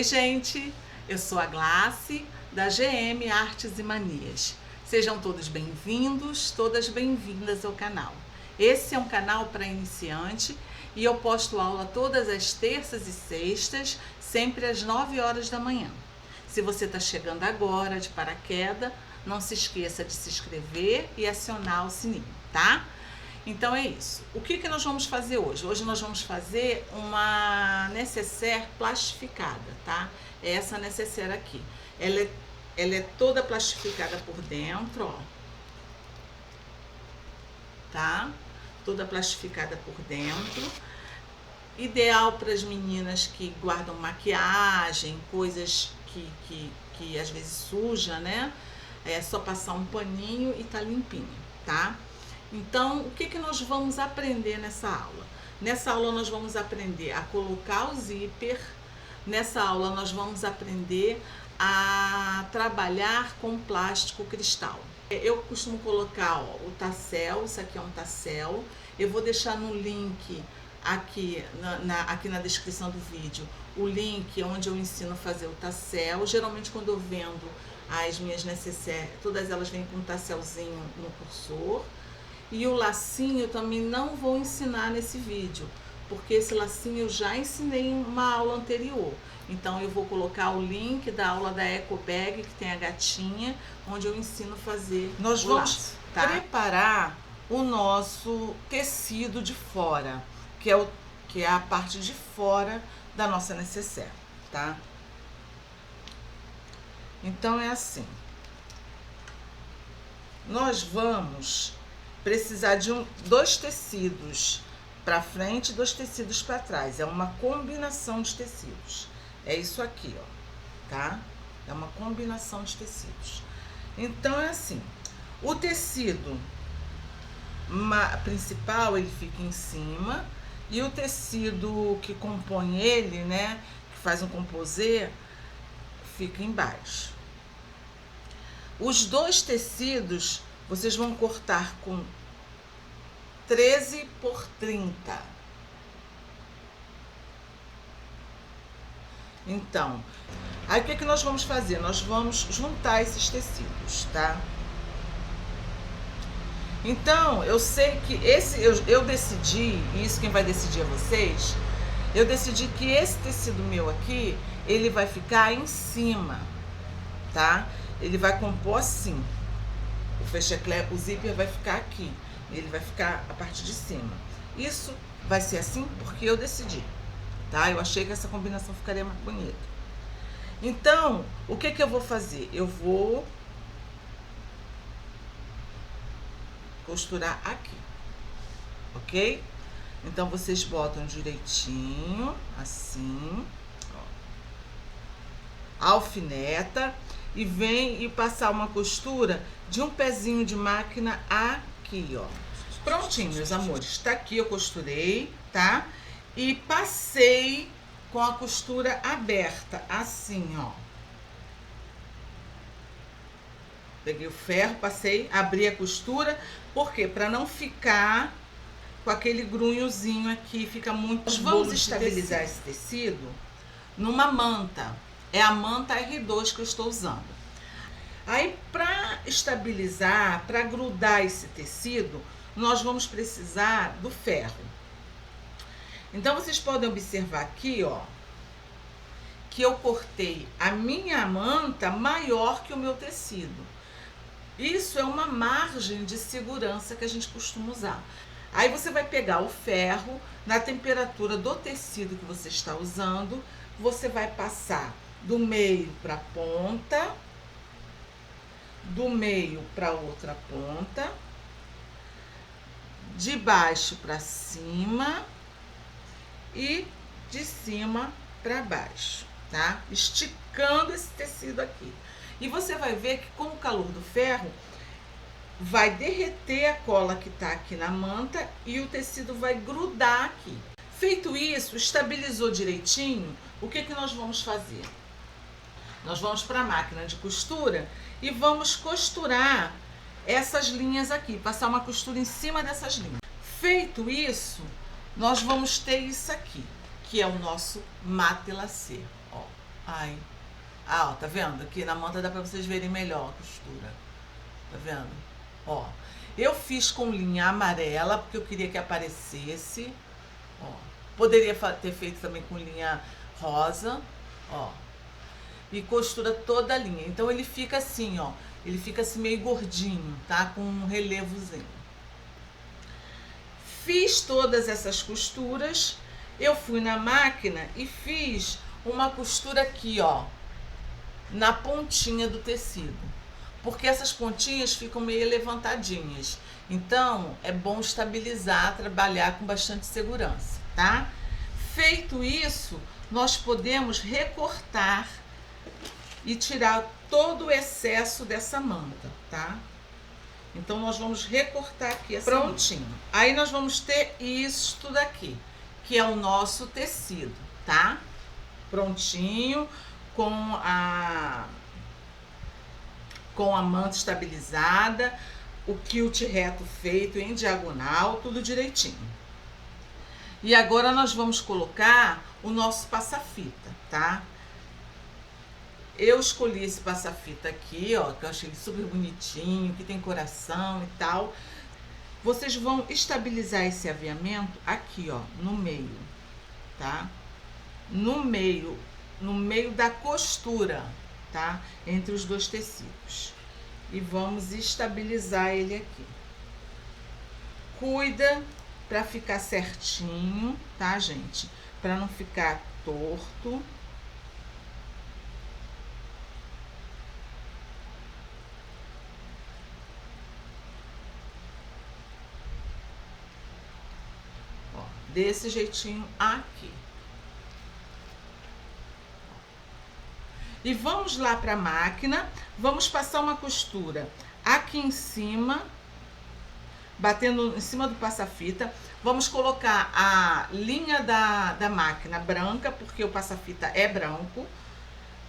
gente, eu sou a Glace, da GM Artes e Manias. Sejam todos bem-vindos, todas bem-vindas ao canal. Esse é um canal para iniciante e eu posto aula todas as terças e sextas, sempre às 9 horas da manhã. Se você está chegando agora de paraquedas, não se esqueça de se inscrever e acionar o sininho, tá? Então é isso. O que nós vamos fazer hoje? Hoje nós vamos fazer uma nécessaire plastificada, tá? É essa nécessaire aqui. Ela é toda plastificada por dentro, ó. Tá? Toda plastificada por dentro. Ideal para as meninas que guardam maquiagem, coisas que às vezes suja, né? É só passar um paninho e tá limpinho, tá? Então, o que nós vamos aprender nessa aula? Nessa aula nós vamos aprender a colocar o zíper. Nessa aula nós vamos aprender a trabalhar com plástico cristal. Eu costumo colocar, ó, o tassel, isso aqui é um tassel. Eu vou deixar no link aqui na descrição do vídeo o link onde eu ensino a fazer o tassel. Geralmente quando eu vendo as minhas necessaires, todas elas vêm com um tasselzinho no cursor. E o lacinho eu também não vou ensinar nesse vídeo, porque esse lacinho eu já ensinei em uma aula anterior. Então eu vou colocar o link da aula da Eco Bag, que tem a gatinha, onde eu ensino a fazer Nós o vamos laço, tá? preparar o nosso tecido de fora, que é a parte de fora da nossa nécessaire, tá? Então é assim. Nós vamos precisar de dois tecidos para frente e dois tecidos para trás. É uma combinação de tecidos. É isso aqui, ó, tá? É uma combinação de tecidos. Então é assim. O tecido principal, ele fica em cima, e o tecido que compõe ele, né, que faz um composê, fica embaixo. Os dois tecidos vocês vão cortar com 13 por 30. Então, aí o que nós vamos fazer? Nós vamos juntar esses tecidos, tá? Então, eu sei que eu decidi, e isso quem vai decidir é vocês, eu decidi que esse tecido meu aqui, ele vai ficar em cima, tá? Ele vai compor assim. O fecheclé, o zíper vai ficar aqui, ele vai ficar a parte de cima. Isso vai ser assim porque eu decidi, tá? Eu achei que essa combinação ficaria mais bonita. Então, o que eu vou fazer? Eu vou costurar aqui, ok? Então, vocês botam direitinho, assim, ó, alfineta, e vem e passar uma costura de um pezinho de máquina aqui, ó. Prontinho, meus amores. Tá aqui, eu costurei, tá? E passei com a costura aberta, assim, ó. Peguei o ferro, passei, abri a costura. Por quê? Pra não ficar com aquele grunhozinho aqui, fica muito... Nós vamos estabilizar esse tecido numa manta. É a manta R2 que eu estou usando. Aí, para estabilizar, para grudar esse tecido, nós vamos precisar do ferro. Então, vocês podem observar aqui, ó, que eu cortei a minha manta maior que o meu tecido. Isso é uma margem de segurança que a gente costuma usar. Aí, você vai pegar o ferro, na temperatura do tecido que você está usando, você vai passar do meio para a ponta, do meio para outra ponta, de baixo para cima e de cima para baixo, tá? Esticando esse tecido aqui. E você vai ver que com o calor do ferro vai derreter a cola que tá aqui na manta e o tecido vai grudar aqui. Feito isso, estabilizou direitinho, o que nós vamos fazer? Nós vamos para a máquina de costura e vamos costurar essas linhas aqui, passar uma costura em cima dessas linhas. Feito isso, nós vamos ter isso aqui, que é o nosso matelassé, ó. Ai. Ah, ó, tá vendo? Aqui na manta dá pra vocês verem melhor a costura. Tá vendo? Ó. Eu fiz com linha amarela, porque eu queria que aparecesse. Ó. Poderia ter feito também com linha rosa. Ó. E costura toda a linha. Então ele fica assim, ó. Ele fica assim meio gordinho, tá? Com um relevozinho. Fiz todas essas costuras. Eu fui na máquina e fiz uma costura aqui, ó. Na pontinha do tecido. Porque essas pontinhas ficam meio levantadinhas. Então, é bom estabilizar, trabalhar com bastante segurança, tá? Feito isso, nós podemos recortar e tirar todo o excesso dessa manta, tá? Então, nós vamos recortar aqui essa prontinho. Manta. Aí, nós vamos ter isto daqui, que é o nosso tecido, tá? Prontinho, com a manta estabilizada, o quilt reto feito em diagonal, tudo direitinho. E agora nós vamos colocar o nosso passa-fita, tá? Eu escolhi esse passa-fita aqui, ó, que eu achei super bonitinho, que tem coração e tal. Vocês vão estabilizar esse aviamento aqui, ó, no meio, tá? No meio da costura, tá? Entre os dois tecidos. E vamos estabilizar ele aqui. Cuida para ficar certinho, tá, gente? Para não ficar torto. Ó, desse jeitinho aqui. E vamos lá para a máquina, vamos passar uma costura aqui em cima, batendo em cima do passa-fita. Vamos colocar a linha da máquina branca, porque o passa-fita é branco.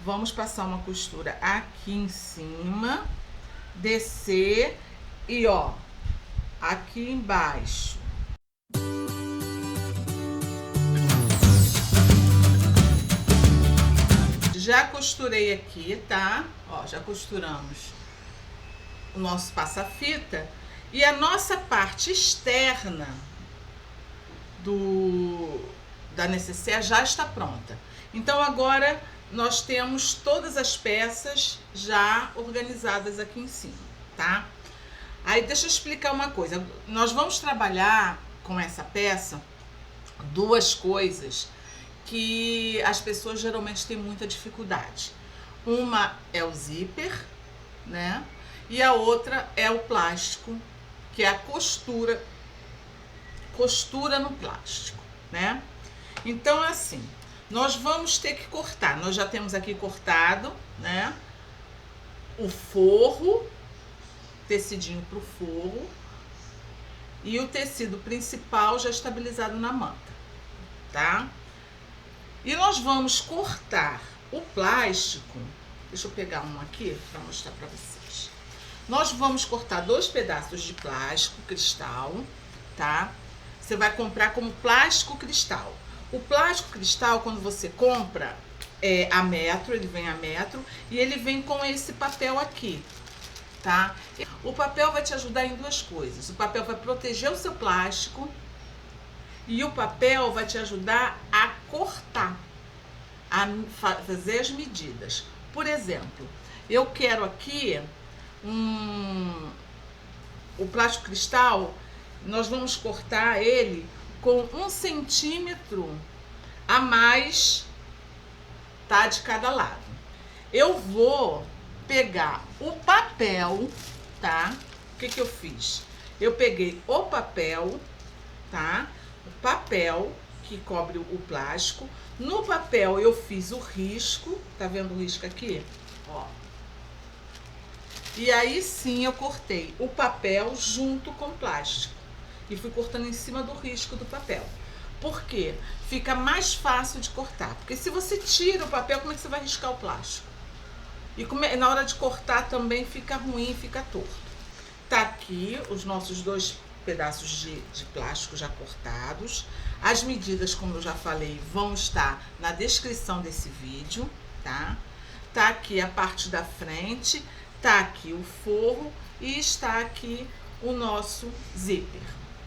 Vamos passar uma costura aqui em cima, descer e, ó, aqui embaixo. Já costurei aqui, tá? Ó, já costuramos o nosso passa-fita. E a nossa parte externa da necessaire já está pronta. Então, agora nós temos todas as peças já organizadas aqui em cima, tá? Aí, deixa eu explicar uma coisa. Nós vamos trabalhar com essa peça duas coisas que as pessoas geralmente têm muita dificuldade. Uma é o zíper, né? E a outra é o plástico, que é a costura no plástico, né? Então, assim, nós vamos ter que cortar. Nós já temos aqui cortado, né? O forro, tecidinho pro forro, e o tecido principal já estabilizado na manta, tá? E nós vamos cortar o plástico. Deixa eu pegar um aqui para mostrar para vocês. Nós vamos cortar 2 pedaços de plástico cristal, tá? Você vai comprar como plástico cristal. O plástico cristal, quando você compra, é a metro, ele vem a metro, e ele vem com esse papel aqui, tá? O papel vai te ajudar em duas coisas. O papel vai proteger o seu plástico e o papel vai te ajudar a cortar, a fazer as medidas. Por exemplo, eu quero aqui o plástico cristal, nós vamos cortar ele com 1 centímetro a mais, tá? De cada lado. Eu vou pegar o papel, tá? O que que eu fiz? Eu peguei o papel, tá? O papel que cobre o plástico. No papel eu fiz o risco, tá vendo o risco aqui? Ó. E aí sim eu cortei o papel junto com o plástico. E fui cortando em cima do risco do papel. Por quê? Fica mais fácil de cortar. Porque se você tira o papel, como é que você vai riscar o plástico? E na hora de cortar também fica ruim, fica torto. Tá aqui os nossos 2 pedaços de plástico já cortados. As medidas, como eu já falei, vão estar na descrição desse vídeo, tá? Tá aqui a parte da frente, tá aqui o forro e está aqui o nosso zíper,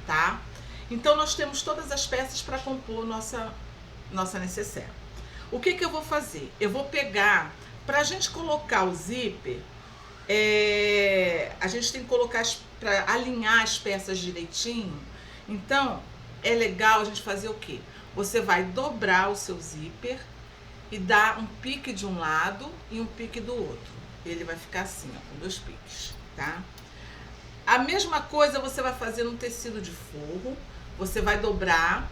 tá? Então nós temos todas as peças para compor nossa necessaire. O que eu vou fazer? Eu vou pegar, pra gente colocar o zíper, a gente tem que colocar para alinhar as peças direitinho. Então é legal a gente fazer o quê? Você vai dobrar o seu zíper e dar um pique de um lado e um pique do outro. Ele vai ficar assim, ó, com 2 piques, tá? A mesma coisa você vai fazer no tecido de forro. Você vai dobrar,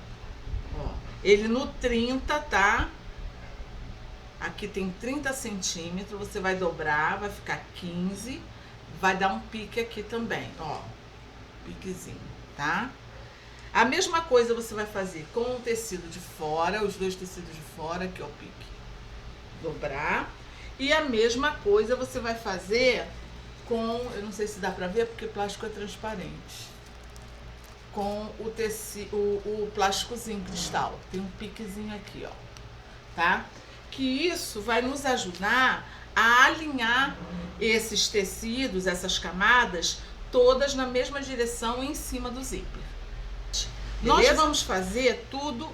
ó, ele no 30, tá? Aqui tem 30 centímetros, você vai dobrar, vai ficar 15, vai dar um pique aqui também, ó, piquezinho, tá? A mesma coisa você vai fazer com o tecido de fora, os 2 tecidos de fora, aqui ó, o pique, dobrar. E a mesma coisa você vai fazer com, eu não sei se dá pra ver porque o plástico é transparente, com o tecido, o plásticozinho cristal, tem um piquezinho aqui, ó, tá? Que isso vai nos ajudar a alinhar esses tecidos, essas camadas, todas na mesma direção em cima do zíper. Beleza? Nós vamos fazer tudo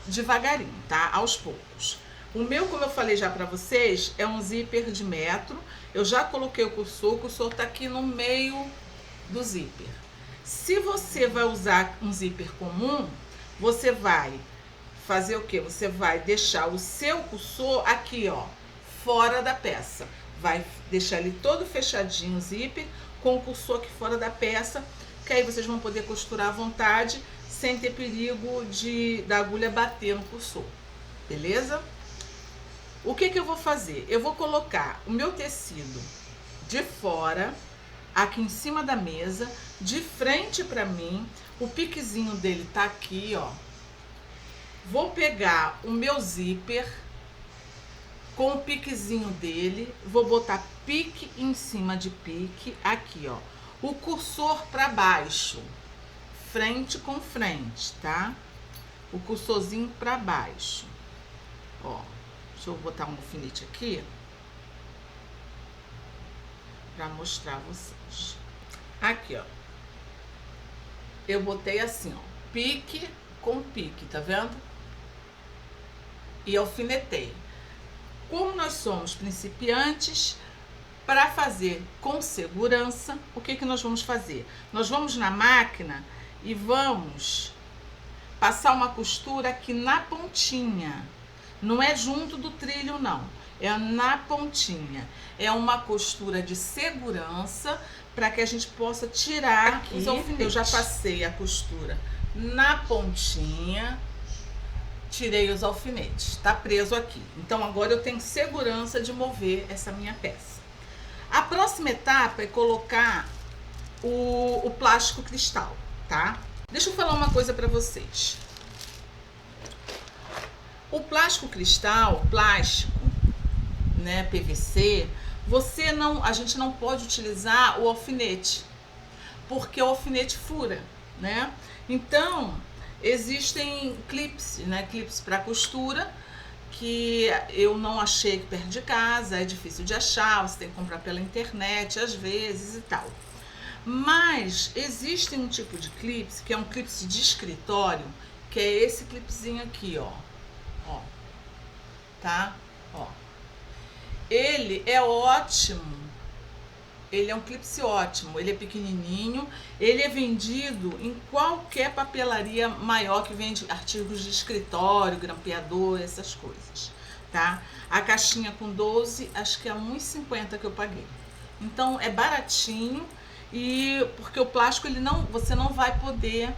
devagarinho, tá? Aos poucos. O meu, como eu falei já pra vocês, é um zíper de 1 metro. Eu já coloquei o cursor tá aqui no meio do zíper. Se você vai usar um zíper comum, você vai fazer o quê? Você vai deixar o seu cursor aqui, ó, fora da peça. Vai deixar ele todo fechadinho o zíper, com o cursor aqui fora da peça, que aí vocês vão poder costurar à vontade, sem ter perigo da agulha bater no cursor, beleza? O que eu vou fazer? Eu vou colocar o meu tecido de fora, aqui em cima da mesa, de frente pra mim, o piquezinho dele tá aqui, ó. Vou pegar o meu zíper com o piquezinho dele, vou botar pique em cima de pique, aqui, ó. O cursor pra baixo, frente com frente, tá? O cursorzinho pra baixo, ó. Deixa eu botar um alfinete aqui pra mostrar a vocês. Aqui, ó. Eu botei assim, ó, pique com pique, tá vendo? E alfinetei. Como nós somos principiantes, para fazer com segurança, o que nós vamos fazer? Nós vamos na máquina e vamos passar uma costura aqui na pontinha. Não é junto do trilho, não. É na pontinha. É uma costura de segurança para que a gente possa tirar aqui os alfinetes. Eu já passei a costura na pontinha, tirei os alfinetes, tá preso aqui. Então agora eu tenho segurança de mover essa minha peça. A próxima etapa é colocar o plástico cristal, tá? Deixa eu falar uma coisa para vocês. O plástico cristal, né, PVC, a gente não pode utilizar o alfinete, porque o alfinete fura, né? Então, existem clips, né, clips para costura, que eu não achei aqui perto de casa, é difícil de achar, você tem que comprar pela internet às vezes e tal. Mas existe um tipo de clips, que é um clips de escritório, que é esse clipzinho aqui, ó. Ó, tá? Ó. Ele é ótimo, ele é um clips ótimo, ele é pequenininho, ele é vendido em qualquer papelaria maior que vende artigos de escritório, grampeador, essas coisas, tá? A caixinha com 12, acho que é R$1,50 que eu paguei. Então é baratinho, e porque o plástico você não vai poder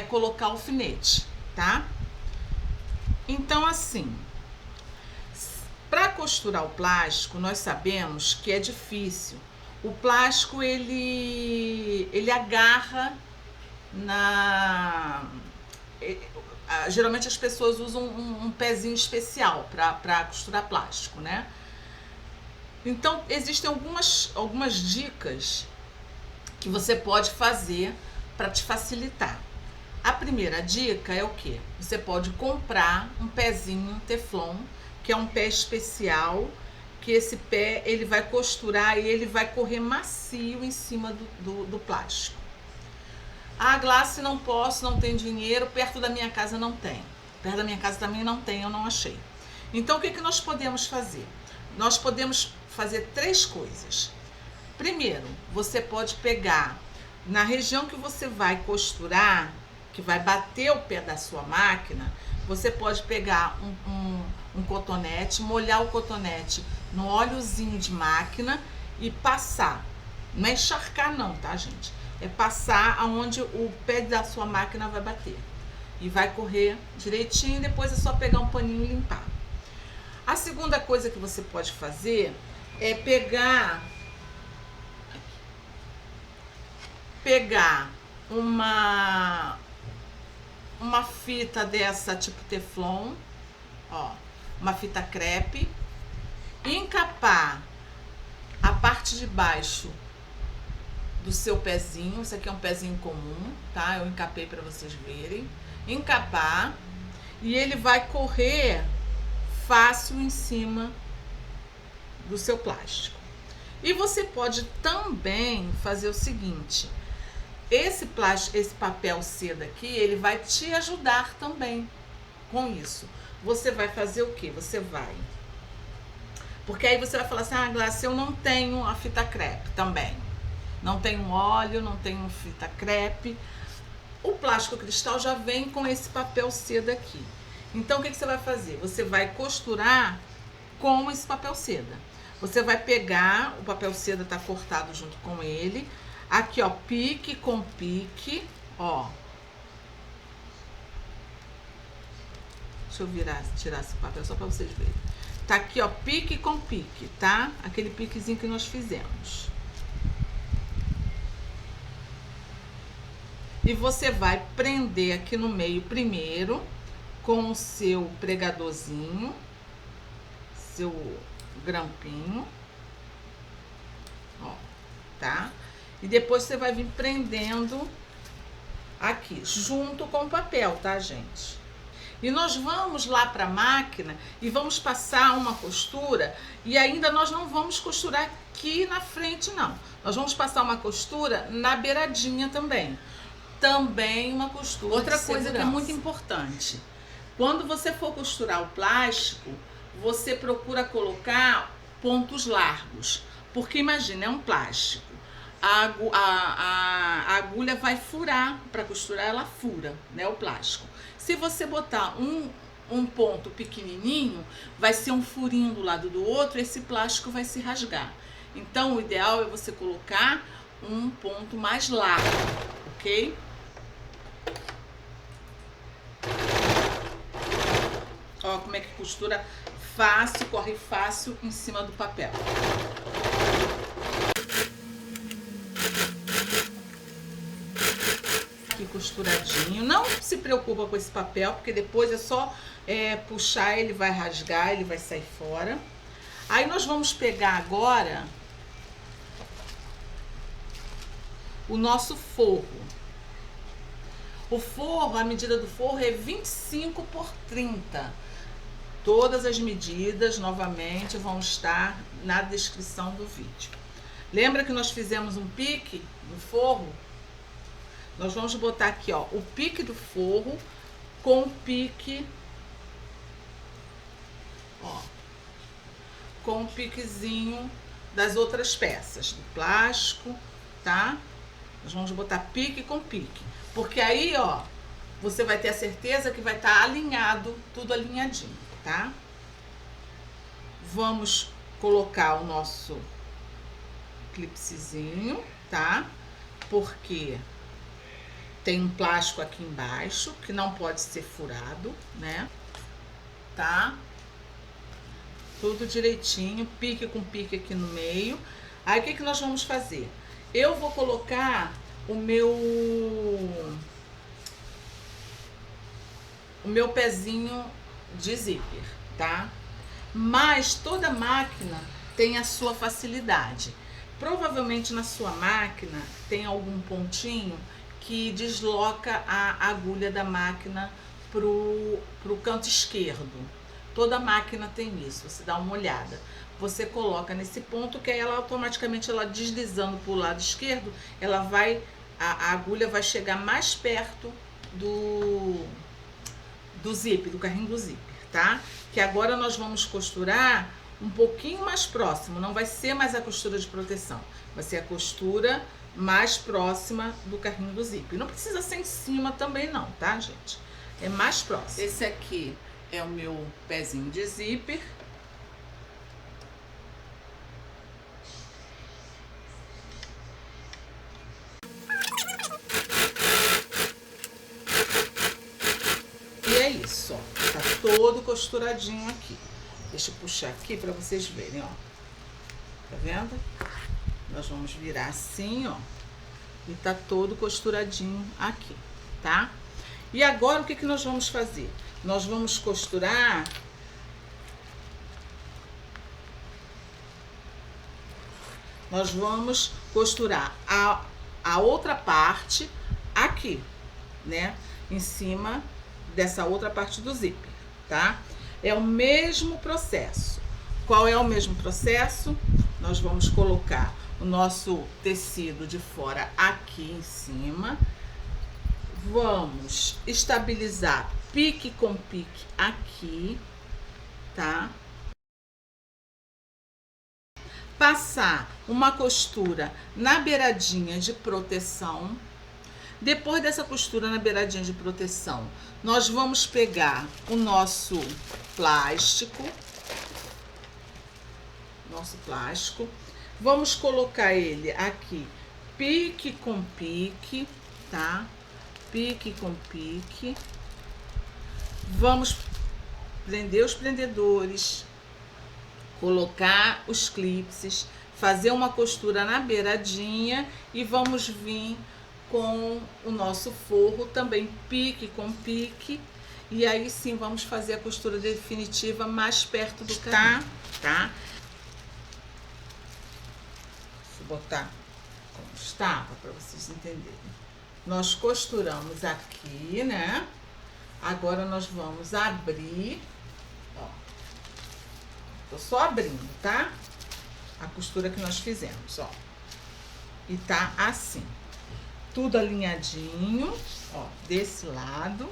colocar alfinete, tá? Então, assim, para costurar o plástico, nós sabemos que é difícil. O plástico, ele agarra geralmente as pessoas usam um pezinho especial para costurar plástico, né? Então, existem algumas dicas que você pode fazer para te facilitar. A primeira dica é o quê? Você pode comprar um pezinho teflon, que é um pé especial, que esse pé ele vai costurar e ele vai correr macio em cima do plástico. Ah, Glácia, não posso, não tenho dinheiro, perto da minha casa não tem. Perto da minha casa também não tem, eu não achei. Então, o que nós podemos fazer? Nós podemos fazer 3 coisas. Primeiro, você pode pegar, na região que você vai costurar, que vai bater o pé da sua máquina, você pode pegar um cotonete, molhar o cotonete no óleozinho de máquina e passar. Não é encharcar não, tá, gente? É passar aonde o pé da sua máquina vai bater. E vai correr direitinho, depois é só pegar um paninho e limpar. A segunda coisa que você pode fazer é pegar uma fita dessa tipo Teflon, ó, uma fita crepe, encapar a parte de baixo do seu pezinho. Isso aqui é um pezinho comum, tá? Eu encapei para vocês verem. Encapar e ele vai correr fácil em cima do seu plástico. E você pode também fazer o seguinte: esse papel seda aqui, ele vai te ajudar também com isso. Você vai fazer o quê? Você vai... Porque aí você vai falar assim, ah, Glácia, eu não tenho a fita crepe também. Não tenho óleo, não tenho fita crepe. O plástico cristal já vem com esse papel seda aqui. Então, o que você vai fazer? Você vai costurar com esse papel seda. Você vai pegar, o papel seda tá cortado junto com ele. Aqui, ó, pique com pique, ó. Deixa eu tirar esse papel só para vocês verem. Tá aqui, ó, pique com pique, tá? Aquele piquezinho que nós fizemos. E você vai prender aqui no meio primeiro com o seu pregadorzinho, seu grampinho, ó, tá? E depois você vai vir prendendo aqui, junto com o papel, tá, gente? E nós vamos lá para a máquina e vamos passar uma costura, e ainda nós não vamos costurar aqui na frente, não. Nós vamos passar uma costura na beiradinha também. Também uma costura. Outra coisa que é muito importante: quando você for costurar o plástico, você procura colocar pontos largos. Porque imagina, é um plástico. A agulha vai furar, para costurar ela fura, né, o plástico. Se você botar um ponto pequenininho, vai ser um furinho do lado do outro, esse plástico vai se rasgar. Então, o ideal é você colocar um ponto mais largo, ok? Ó, como é que costura fácil, corre fácil em cima do papel. Aqui costuradinho. Não se preocupa com esse papel, porque depois é só puxar, ele vai rasgar, ele vai sair fora. Aí nós vamos pegar agora o nosso forro. O forro, a medida do forro é 25 por 30. Todas as medidas, novamente, vão estar na descrição do vídeo. Lembra que nós fizemos um pique no forro? Nós vamos botar aqui, ó, o pique do forro com o pique, ó, com o piquezinho das outras peças, do plástico, tá? Nós vamos botar pique com pique, porque aí, ó, você vai ter a certeza que vai estar alinhado, tudo alinhadinho, tá? Vamos colocar o nosso clipezinho, tá? Porque tem um plástico aqui embaixo que não pode ser furado, né? Tá? Tudo direitinho, pique com pique aqui no meio. Aí o que nós vamos fazer? Eu vou colocar o meu pezinho de zíper, tá? Mas toda máquina tem a sua facilidade. Provavelmente na sua máquina tem algum pontinho que desloca a agulha da máquina pro canto esquerdo. Toda máquina tem isso, você dá uma olhada. Você coloca nesse ponto que aí ela automaticamente, ela deslizando para o lado esquerdo, ela vai, a agulha vai chegar mais perto do zíper, do carrinho do zíper, tá? Que agora nós vamos costurar um pouquinho mais próximo, não vai ser mais a costura de proteção, vai ser a costura mais próxima do carrinho do zíper. Não precisa ser em cima também não, tá, gente? É mais próximo. Esse aqui é o meu pezinho de zíper. E é isso, ó. Tá todo costuradinho aqui. Deixa eu puxar aqui pra vocês verem, ó. Tá vendo? Nós vamos virar assim, ó. E tá todo costuradinho aqui, tá? E agora o que que nós vamos fazer? Nós vamos costurar a outra parte aqui, né? Em cima dessa outra parte do zíper, tá? É o mesmo processo. Qual é o mesmo processo? Nós vamos colocar o nosso tecido de fora aqui em cima. Vamos estabilizar pique com pique aqui, tá? Passar uma costura na beiradinha de proteção. Depois dessa costura na beiradinha de proteção, nós vamos pegar o nosso plástico. Vamos colocar ele aqui, pique com pique, tá? Pique com pique. Vamos prender os prendedores, colocar os clipes, fazer uma costura na beiradinha e vamos vir com o nosso forro também pique com pique. E aí sim vamos fazer a costura definitiva mais perto do carrinho, tá? Deixa eu botar como estava para vocês entenderem. Nós costuramos aqui, né? Agora nós vamos abrir, ó. Tô só abrindo, tá? A costura que nós fizemos, ó. E tá assim. Tudo alinhadinho, ó, desse lado.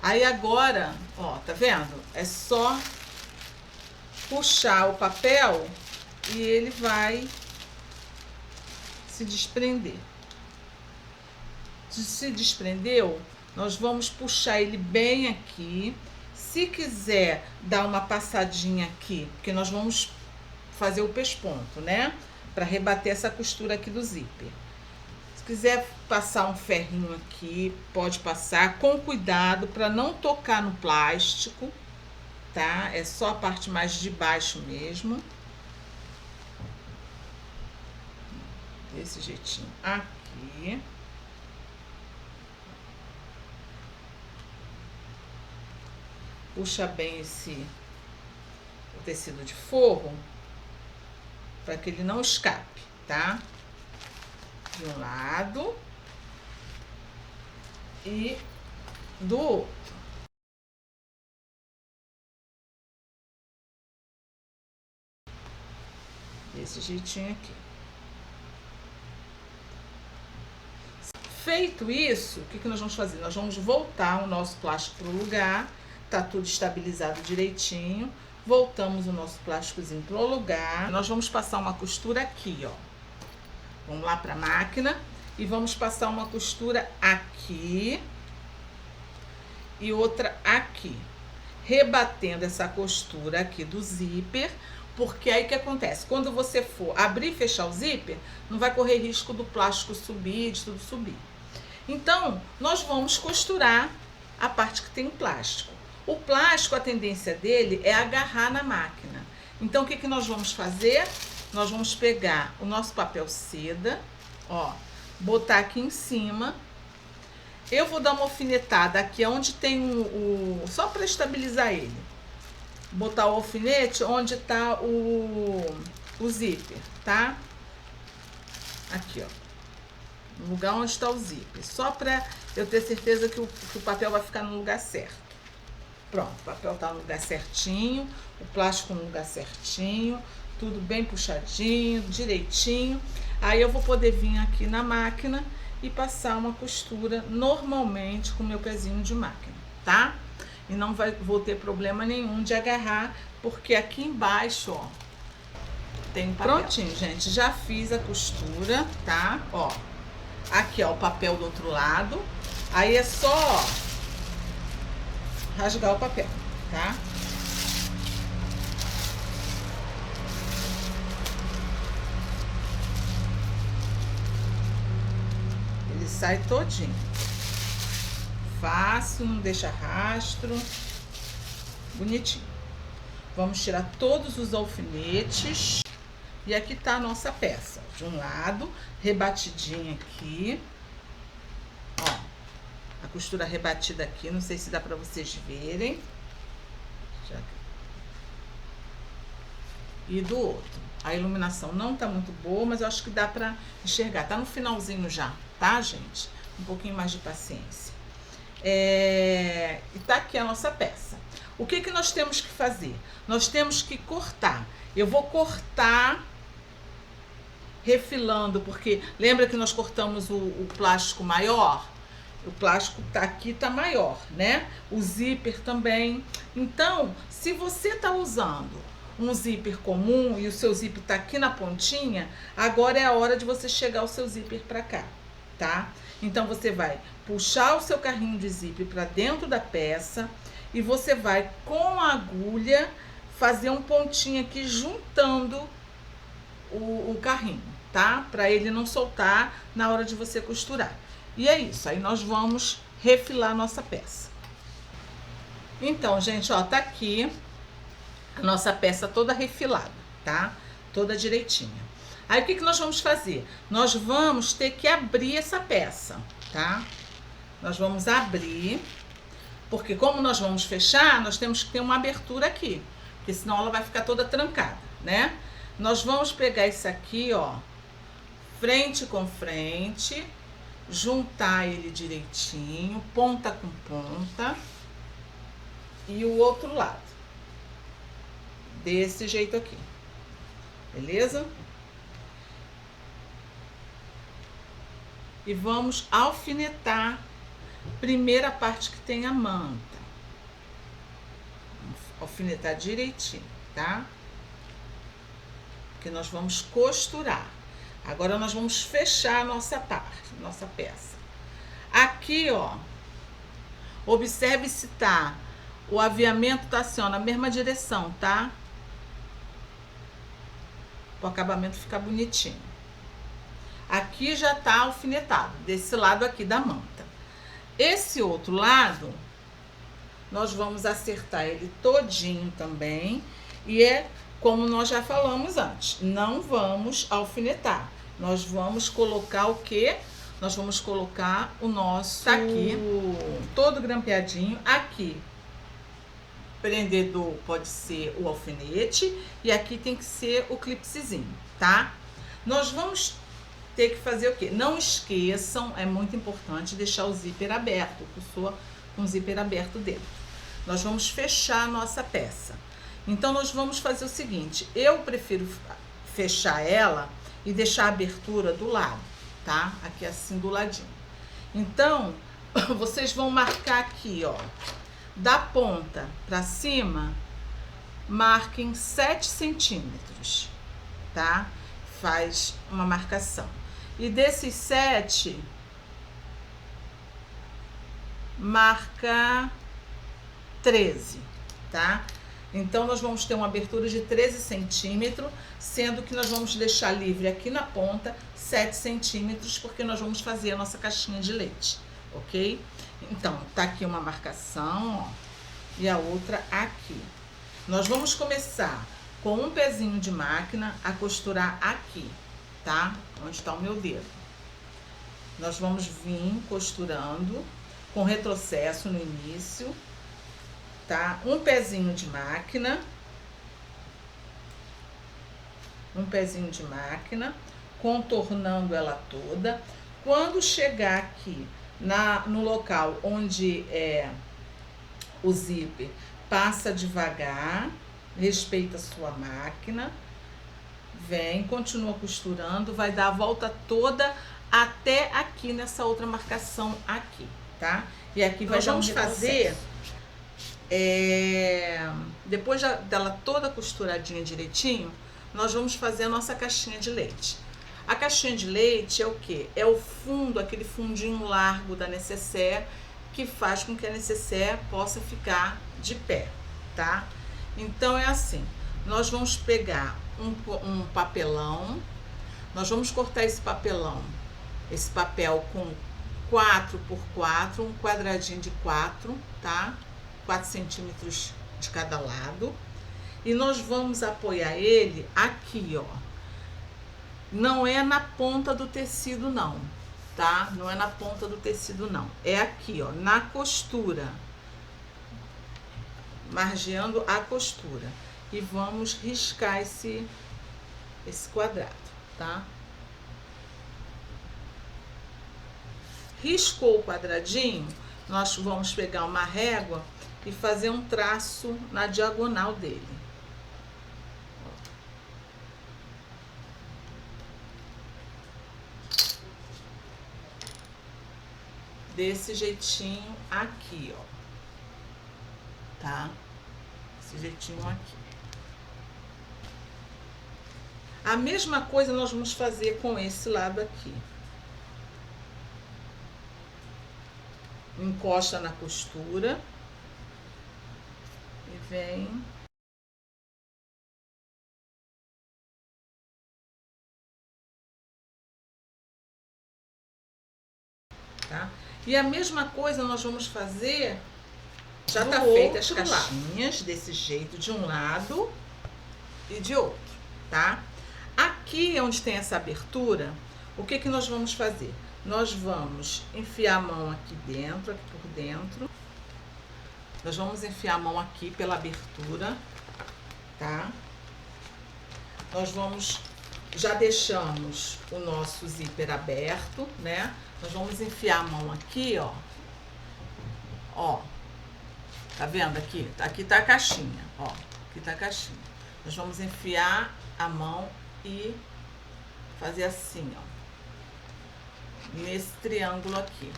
Aí agora, ó, tá vendo? É só puxar o papel e ele vai se desprender. Se desprendeu, nós vamos puxar ele bem aqui. Se quiser dar uma passadinha aqui, porque nós vamos fazer o pesponto, né? Para rebater essa costura aqui do zíper. Se quiser passar um ferrinho aqui, pode passar com cuidado para não tocar no plástico, tá? É só a parte mais de baixo mesmo. Desse jeitinho aqui. Puxa bem o tecido de forro para que ele não escape, tá? De um lado e do outro. Desse jeitinho aqui. Feito isso, o que nós vamos fazer? Nós vamos voltar o nosso plástico para o lugar. Tá tudo estabilizado direitinho. Voltamos o nosso plásticozinho pro lugar. Nós vamos passar uma costura aqui, ó. Vamos lá pra máquina e vamos passar uma costura aqui e outra aqui. Rebatendo essa costura aqui do zíper, porque aí o que acontece? Quando você for abrir e fechar o zíper, não vai correr risco do plástico subir, de tudo subir. Então, nós vamos costurar a parte que tem o plástico. O plástico, a tendência dele é agarrar na máquina. Então, o que nós vamos fazer? Nós vamos pegar o nosso papel seda, ó, botar aqui em cima. Eu vou dar uma alfinetada aqui onde tem só para estabilizar ele. Botar o alfinete onde tá o zíper, tá? Aqui, ó. No lugar onde está o zíper. Só para eu ter certeza que o papel vai ficar no lugar certo. Pronto, o papel tá no lugar certinho, o plástico no lugar certinho, tudo bem puxadinho, direitinho. Aí eu vou poder vir aqui na máquina e passar uma costura normalmente com o meu pezinho de máquina, tá? E não vou ter problema nenhum de agarrar, porque aqui embaixo, ó, tem um papel. Prontinho, gente, já fiz a costura, tá? Ó, aqui, ó, o papel do outro lado. Aí é só, ó, rasgar o papel, tá? Ele sai todinho. Fácil, não deixa rastro. Bonitinho. Vamos tirar todos os alfinetes. E aqui tá a nossa peça. De um lado, rebatidinha aqui. Ó, a costura rebatida aqui. Não sei se dá pra vocês verem. E do outro. A iluminação não tá muito boa, mas eu acho que dá pra enxergar. Tá no finalzinho já, tá, gente? Um pouquinho mais de paciência. E tá aqui a nossa peça. O que que nós temos que fazer? Nós temos que cortar. Eu vou cortar refilando, porque lembra que nós cortamos o plástico maior? O plástico tá aqui, tá maior, né? O zíper também. Então, se você tá usando um zíper comum e o seu zíper tá aqui na pontinha, agora é a hora de você chegar o seu zíper pra cá, tá? Então, você vai puxar o seu carrinho de zíper pra dentro da peça e você vai, com a agulha, fazer um pontinho aqui juntando o carrinho, tá? Pra ele não soltar na hora de você costurar. E é isso, aí nós vamos refilar nossa peça. Então, gente, ó, tá aqui a nossa peça toda refilada, tá? Toda direitinha. Aí, o que que nós vamos fazer? Nós vamos ter que abrir essa peça, tá? Nós vamos abrir, porque como nós vamos fechar, nós temos que ter uma abertura aqui, porque senão ela vai ficar toda trancada, né? Nós vamos pegar isso aqui, ó, frente com frente, juntar ele direitinho, ponta com ponta, e o outro lado. Desse jeito aqui. Beleza? E vamos alfinetar primeira parte que tem a manta. Vamos alfinetar direitinho, tá? Porque nós vamos costurar. Agora nós vamos fechar a nossa parte, nossa peça. Aqui, ó, observe se tá, o aviamento tá assim, ó, na mesma direção, tá? O acabamento ficar bonitinho. Aqui já tá alfinetado, desse lado aqui da manta. Esse outro lado, nós vamos acertar ele todinho também. E é como nós já falamos antes, não vamos alfinetar. Nós vamos colocar o quê? Nós vamos colocar o nosso... Tá aqui, todo grampeadinho. Aqui, prendedor pode ser o alfinete. E aqui tem que ser o clipezinho, tá? Nós vamos ter que fazer o quê? Não esqueçam, é muito importante deixar o zíper aberto, pessoa com o zíper aberto dentro. Nós vamos fechar a nossa peça. Então, nós vamos fazer o seguinte, eu prefiro fechar ela e deixar a abertura do lado, tá? Aqui assim, do ladinho. Então, vocês vão marcar aqui, ó, da ponta pra cima, marquem 7 centímetros, tá? Faz uma marcação. E desses 7, marca 13, tá? Então, nós vamos ter uma abertura de 13 centímetros, sendo que nós vamos deixar livre aqui na ponta 7 centímetros, porque nós vamos fazer a nossa caixinha de leite, ok? Então, tá aqui uma marcação, ó, e a outra aqui. Nós vamos começar com um pezinho de máquina a costurar aqui, tá? Onde está o meu dedo. Nós vamos vir costurando com retrocesso no início, tá? Um pezinho de máquina. Um pezinho de máquina, contornando ela toda. Quando chegar aqui no local onde o zíper, passa devagar, respeita a sua máquina, vem, continua costurando, vai dar a volta toda até aqui nessa outra marcação aqui, tá? E aqui vai dar um fazer, depois dela toda costuradinha direitinho, nós vamos fazer a nossa caixinha de leite. A caixinha de leite é o quê? É o fundo, aquele fundinho largo da nécessaire, que faz com que a nécessaire possa ficar de pé, tá? Então é assim, nós vamos pegar um papelão, nós vamos cortar esse papel com 4 por 4, um quadradinho de 4, tá? 4 centímetros de cada lado. E nós vamos apoiar ele aqui, ó. Não é na ponta do tecido não, tá? Não é na ponta do tecido não. É aqui, ó, na costura. Margeando a costura. E vamos riscar esse quadrado, tá? Riscou o quadradinho, nós vamos pegar uma régua e fazer um traço na diagonal dele. Desse jeitinho aqui, ó. Tá? Desse jeitinho aqui. A mesma coisa nós vamos fazer com esse lado aqui. Encosta na costura e vem. Tá? E a mesma coisa nós vamos fazer, já tá feita as caixinhas desse jeito, de um lado e de outro, tá? Aqui onde tem essa abertura, o que nós vamos fazer? Nós vamos enfiar a mão aqui dentro, aqui por dentro. Nós vamos enfiar a mão aqui pela abertura, tá? Nós vamos, já deixamos o nosso zíper aberto, né? Nós vamos enfiar a mão aqui, ó. Ó. Tá vendo aqui? Aqui tá a caixinha, ó. Aqui tá a caixinha. Nós vamos enfiar a mão e fazer assim, ó. Nesse triângulo aqui.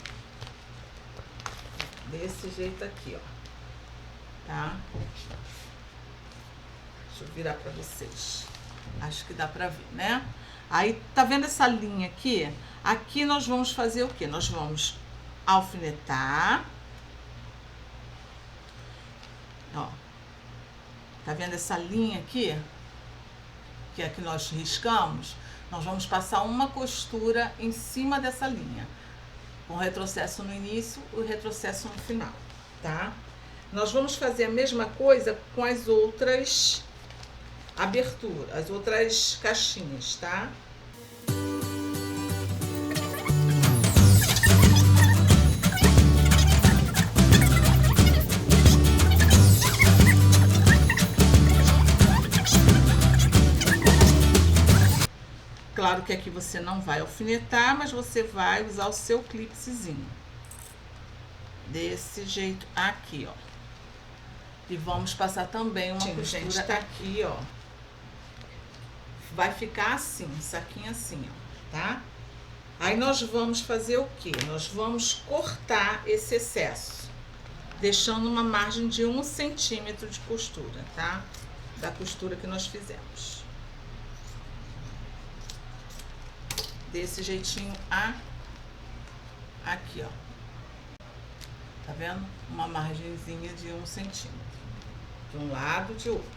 Desse jeito aqui, ó. Tá? Deixa eu virar pra vocês. Acho que dá pra ver, né? Aí, tá vendo essa linha aqui? Aqui nós vamos fazer o quê? Nós vamos alfinetar. Ó. Tá vendo essa linha aqui? Que é a que nós riscamos. Nós vamos passar uma costura em cima dessa linha. Com retrocesso no início e retrocesso no final, tá? Nós vamos fazer a mesma coisa com as outras aberturas, as outras caixinhas, tá? Claro que aqui você não vai alfinetar, mas você vai usar o seu clipezinho. Desse jeito aqui, ó. E vamos passar também uma costura, gente, tá aqui, ó. Vai ficar assim, saquinho assim, ó, tá? Aí nós vamos fazer o quê? Nós vamos cortar esse excesso, deixando uma margem de 1 centímetro de costura, tá? Da costura que nós fizemos. Desse jeitinho aqui, ó. Tá vendo? Uma margenzinha de 1 centímetro. De um lado, de outro.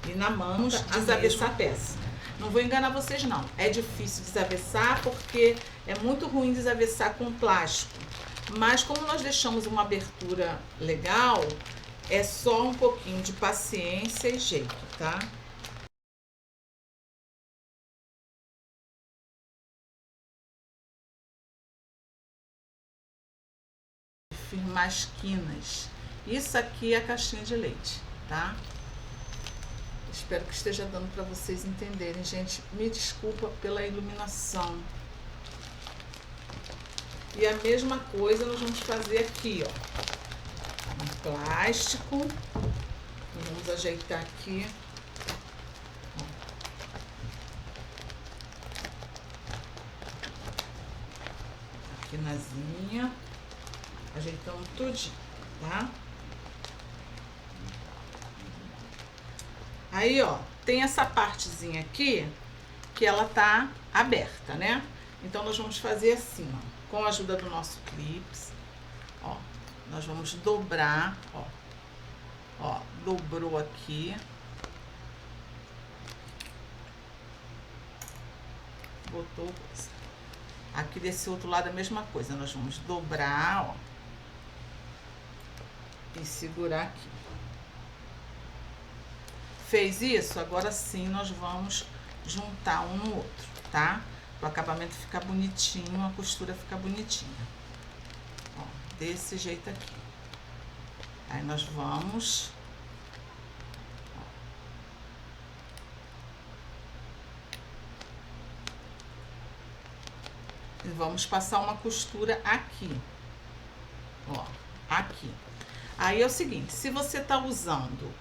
E na manta, desavessar a peça. Não vou enganar vocês, não. É difícil desavessar porque é muito ruim desavessar com plástico. Mas como nós deixamos uma abertura legal, é só um pouquinho de paciência e jeito, tá? Firmar as quinas. Isso aqui é a caixinha de leite, tá? Espero que esteja dando para vocês entenderem, gente. Me desculpa pela iluminação. E a mesma coisa nós vamos fazer aqui, ó. um plástico. Vamos ajeitar aqui. Aqui nazinha. Ajeitamos tudinho, tá? Aí, ó, tem essa partezinha aqui que ela tá aberta, né? Então, nós vamos fazer assim, ó, com a ajuda do nosso clips, ó, nós vamos dobrar, ó, dobrou aqui, botou, aqui desse outro lado a mesma coisa, nós vamos dobrar, ó, e segurar aqui. Fez isso? Agora sim nós vamos juntar um no outro, tá? Para o acabamento ficar bonitinho, a costura ficar bonitinha. Ó, desse jeito aqui. Aí nós vamos... E vamos passar uma costura aqui. Ó, aqui. Aí é o seguinte, se você tá usando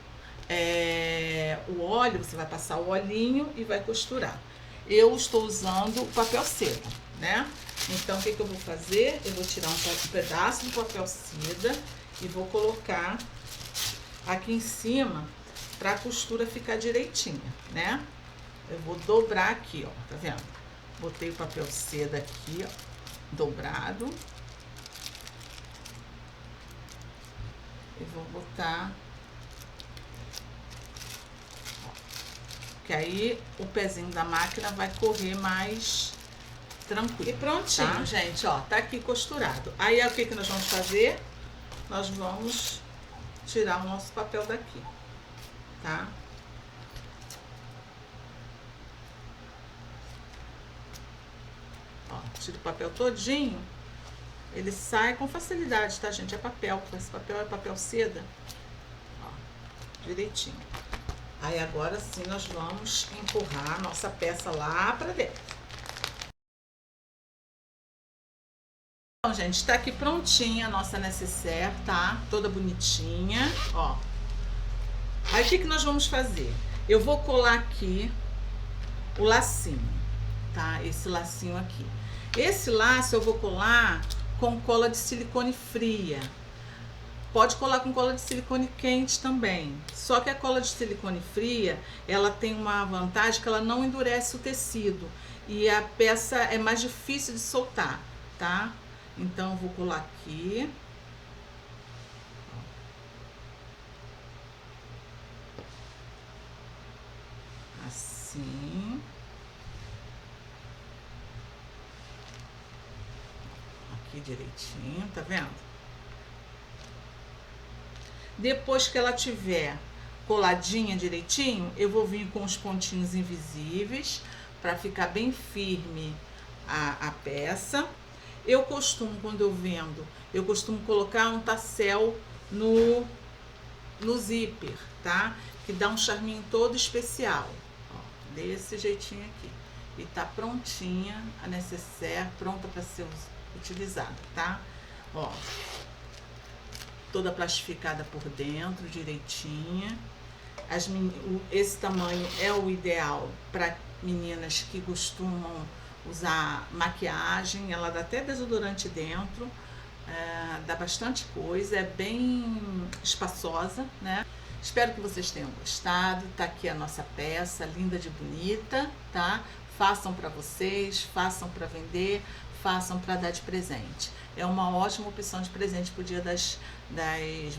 o óleo, você vai passar o olhinho e vai costurar. Eu estou usando papel seda, né? Então, o que eu vou fazer? Eu vou tirar um pedaço do papel seda e vou colocar aqui em cima para a costura ficar direitinha, né? Eu vou dobrar aqui, ó, tá vendo? Botei o papel seda aqui, ó, dobrado. E vou botar... Que aí o pezinho da máquina vai correr mais tranquilo. E prontinho, tá? Gente, ó, tá aqui costurado. Aí, o que nós vamos fazer? Nós vamos tirar o nosso papel daqui, tá? Ó, tira o papel todinho. Ele sai com facilidade, tá, gente? É papel. Esse papel é papel seda. Ó, direitinho. Aí agora sim nós vamos empurrar a nossa peça lá pra dentro. Então, gente, tá aqui prontinha a nossa necessaire, tá? Toda bonitinha, ó. Aí o que nós vamos fazer? Eu vou colar aqui o lacinho, tá? Esse lacinho aqui. Esse laço eu vou colar com cola de silicone fria. Pode colar com cola de silicone quente também. Só que a cola de silicone fria, ela tem uma vantagem que ela não endurece o tecido. E a peça é mais difícil de soltar, tá? Então, eu vou colar aqui. Assim. Aqui direitinho, tá vendo? Depois que ela tiver coladinha direitinho, eu vou vir com os pontinhos invisíveis para ficar bem firme a peça. Eu costumo, quando eu vendo, eu costumo colocar um tassel no zíper, tá? Que dá um charminho todo especial. Ó, desse jeitinho aqui. E tá prontinha a necessaire, pronta para ser utilizada, tá? Ó. Toda plastificada por dentro, direitinha. Esse tamanho é o ideal para meninas que costumam usar maquiagem. Ela dá até desodorante dentro, dá bastante coisa, é bem espaçosa, né? Espero que vocês tenham gostado. Tá aqui a nossa peça, linda de bonita, tá? Façam para vocês, façam para vender, façam para dar de presente. É uma ótima opção de presente pro Dia das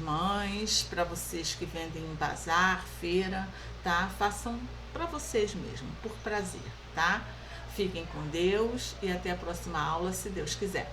Mães, para vocês que vendem em bazar, feira, tá? Façam para vocês mesmo, por prazer, tá? Fiquem com Deus e até a próxima aula, se Deus quiser.